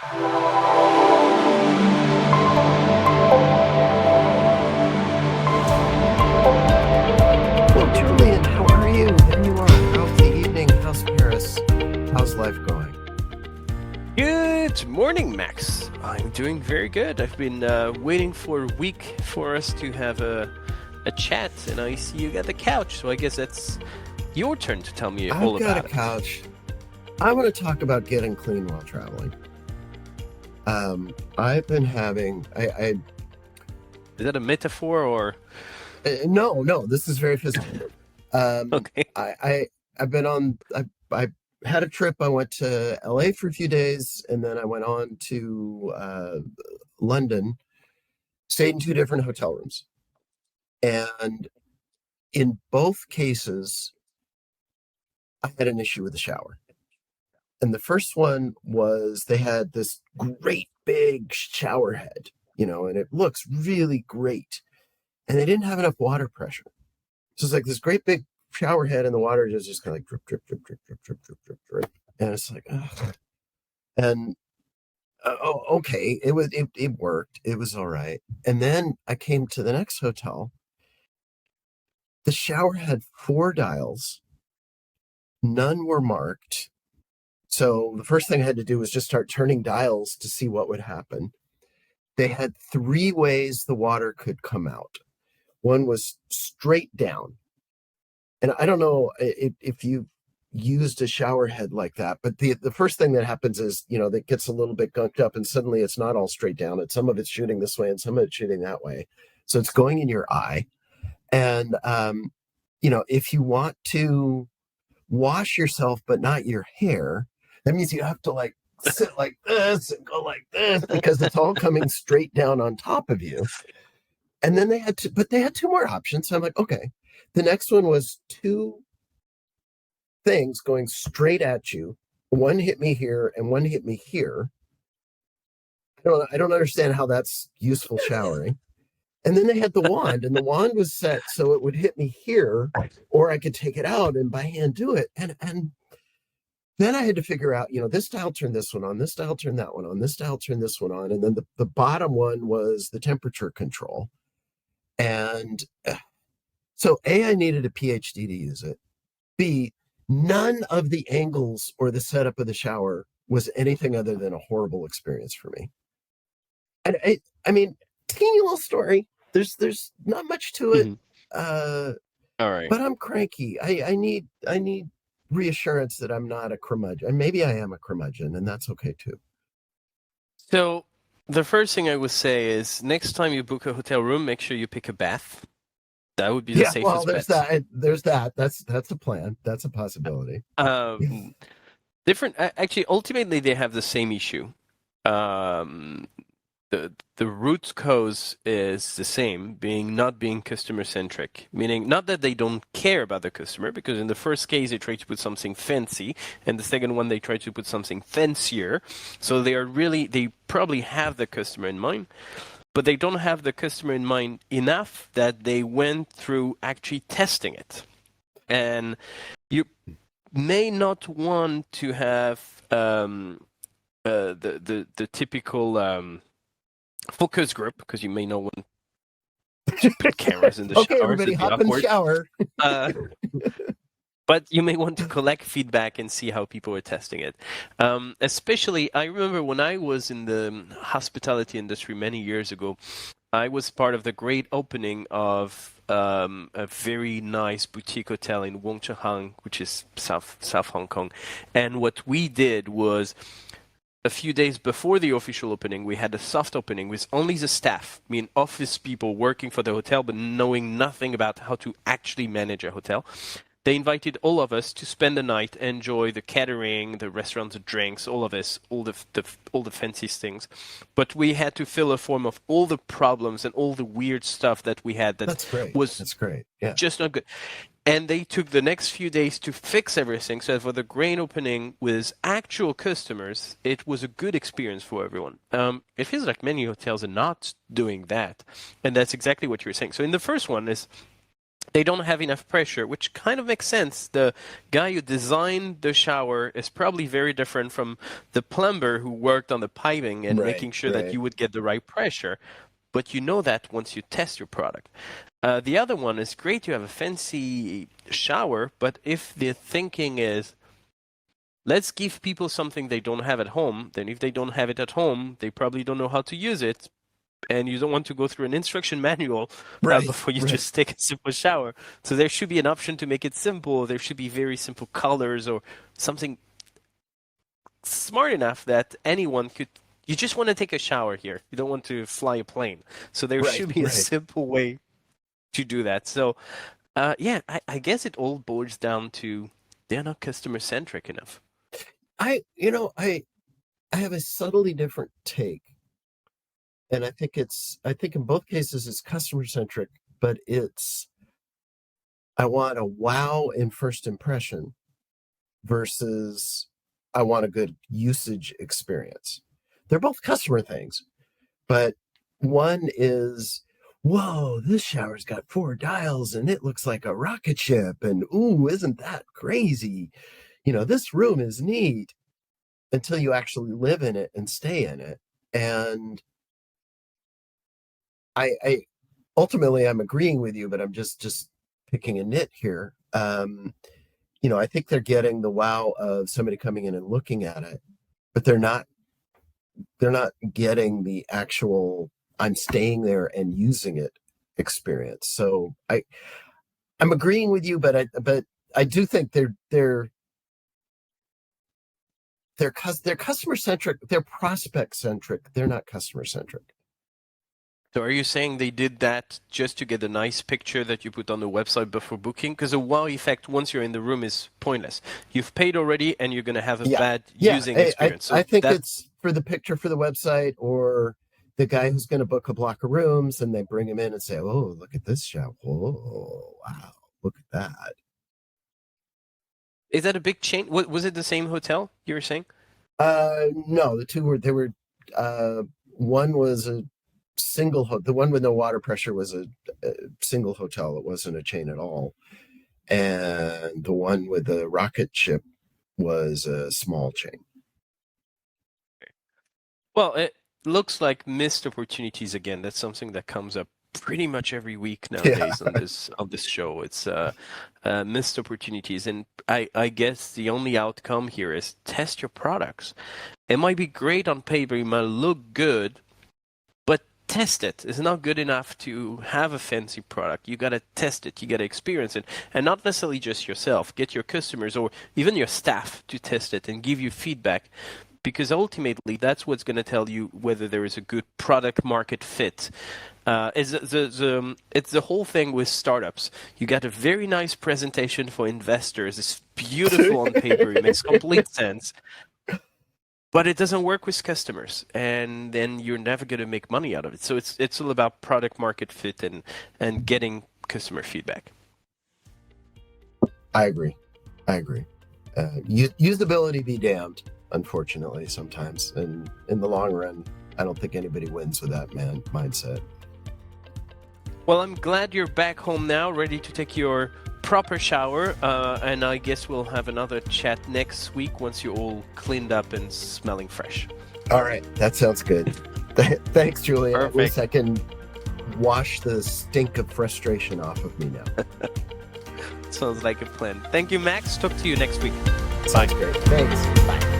Well, Julien, how are you? There you are. How's the evening? How's Paris? How's life going? Good morning, Max. I'm doing very good. I've been waiting for a week for us to have a chat, and I see you got the couch, so I guess that's your turn to tell me all I've got a about it. couch. I want to talk about getting clean while traveling. I've been having. Is that a metaphor or? No. This is very physical. Okay. I've been on. I had a trip. I went to LA for a few days, and then I went on to London. Stayed in two different hotel rooms, and in both cases, I had an issue with the shower. And the first one was they had this great big shower head, and it looks really great. And they didn't have enough water pressure. So it's like this great big shower head, and the water just kind of like drip, drip, drip, drip, drip, drip, drip, drip, drip. And it's like, ugh. And okay, it worked. It was all right. And then I came to the next hotel. The shower had 4 dials. None were marked. So the first thing I had to do was just start turning dials to see what would happen. They had 3 ways the water could come out. One was straight down. And I don't know if you used a shower head like that, but the first thing that happens is, that gets a little bit gunked up, and suddenly it's not all straight down. Some of it's shooting this way and some of it's shooting that way. So it's going in your eye. And, if you want to wash yourself, but not your hair, that means you have to like sit like this and go like this because it's all coming straight down on top of you. And then they had 2 more options. So I'm like, okay. The next one was 2 things going straight at you. One hit me here and one hit me here. I don't understand how that's useful showering. And then they had the wand, and the wand was set so it would hit me here, or I could take it out and by hand do it. And then I had to figure out, this dial turn this one on, this dial turn that one on, this dial turn this one on. And then the bottom one was the temperature control. And so A, I needed a PhD to use it. B, none of the angles or the setup of the shower was anything other than a horrible experience for me. And I mean, teeny little story. There's not much to it. All right. But I'm cranky. I need reassurance that I'm not a curmudgeon. And maybe I am a curmudgeon, and that's okay too. So the first thing I would say is next time you book a hotel room, make sure you pick a bath. That would be the safest bet. There's that. That's a plan. That's a possibility. Different. Actually, ultimately, they have the same issue. The root cause is the same, not being customer centric, meaning not that they don't care about the customer, because in the first case they try to put something fancy, and the second one they try to put something fancier. So they probably have the customer in mind, but they don't have the customer in mind enough that they went through actually testing it. And you may not want to have the typical focus group, because you may not want to put cameras in the okay, shower. Everybody hop in the shower. But you may want to collect feedback and see how people are testing it. Especially, I remember when I was in the hospitality industry many years ago, I was part of the great opening of a very nice boutique hotel in Wong Chau Hang, which is South Hong Kong. And what we did was, a few days before the official opening, we had a soft opening with only the staff, office people working for the hotel, but knowing nothing about how to actually manage a hotel. They invited all of us to spend the night, enjoy the catering, the restaurants, the drinks, all of this, all the fancy things. But we had to fill a form of all the problems and all the weird stuff that we had That's great. Yeah. Just not good. And they took the next few days to fix everything. So for the grand opening with actual customers, it was a good experience for everyone. It feels like many hotels are not doing that. And that's exactly what you're saying. So in the first one is they don't have enough pressure, which kind of makes sense. The guy who designed the shower is probably very different from the plumber who worked on the piping and Right, making sure that right. you would get the right pressure. But you know that once you test your product. The other one is great to have a fancy shower, but if the thinking is, let's give people something they don't have at home, then if they don't have it at home, they probably don't know how to use it, and you don't want to go through an instruction manual Right, before you right. just take a simple shower. So there should be an option to make it simple. There should be very simple colors or something smart enough that anyone could. You just want to take a shower here. You don't want to fly a plane. So there Right, should be a right. simple way to do that. So, yeah, I guess it all boils down to they're not customer centric enough. I have a subtly different take. And I think in both cases it's customer centric, but I want a wow in first impression versus I want a good usage experience. They're both customer things, but one is, whoa, this shower's got 4 dials and it looks like a rocket ship. And ooh, isn't that crazy? This room is neat until you actually live in it and stay in it. And I ultimately I'm agreeing with you, but I'm just picking a nit here. I think they're getting the wow of somebody coming in and looking at it, but they're not getting the actual I'm staying there and using it experience. So I'm agreeing with you, but I do think they're customer centric, they're prospect centric, they're not customer centric. So are you saying they did that just to get a nice picture that you put on the website before booking? Because a wow effect once you're in the room is pointless. You've paid already and you're going to have a Yeah, bad yeah. using I, I, experience. So I think that it's for the picture for the website or the guy who's going to book a block of rooms and they bring him in and say, "Oh, look at this show! Whoa, wow, look at that." is that a big chain? Was it the same hotel you were saying? No, the two were they were. One was a the one with no water pressure was a single hotel. It wasn't a chain at all, and the one with the rocket ship was a small chain. Well, it looks like missed opportunities again. That's something that comes up pretty much every week Yeah, nowadays on this show. It's missed opportunities, and I guess the only outcome here is test your products. It might be great on paper, it might look good, but test it. It's not good enough to have a fancy product. You gotta test it, you gotta experience it, and not necessarily just yourself. Get your customers or even your staff to test it and give you feedback. Because ultimately, that's what's going to tell you whether there is a good product market fit. It's the whole thing with startups. You got a very nice presentation for investors. It's beautiful on paper. It makes complete sense. But it doesn't work with customers, and then you're never going to make money out of it. So it's all about product market fit and getting customer feedback. I agree. I agree. Usability be damned, unfortunately, sometimes. And in the long run, I don't think anybody wins with that mindset. Well, I'm glad you're back home now, ready to take your proper shower. And I guess we'll have another chat next week once you're all cleaned up and smelling fresh. All right. That sounds good. Thanks, Julien. At least Perfect. I can wash the stink of frustration off of me now. Sounds like a plan. Thank you, Max. Talk to you next week. Sounds great. Thanks. Bye.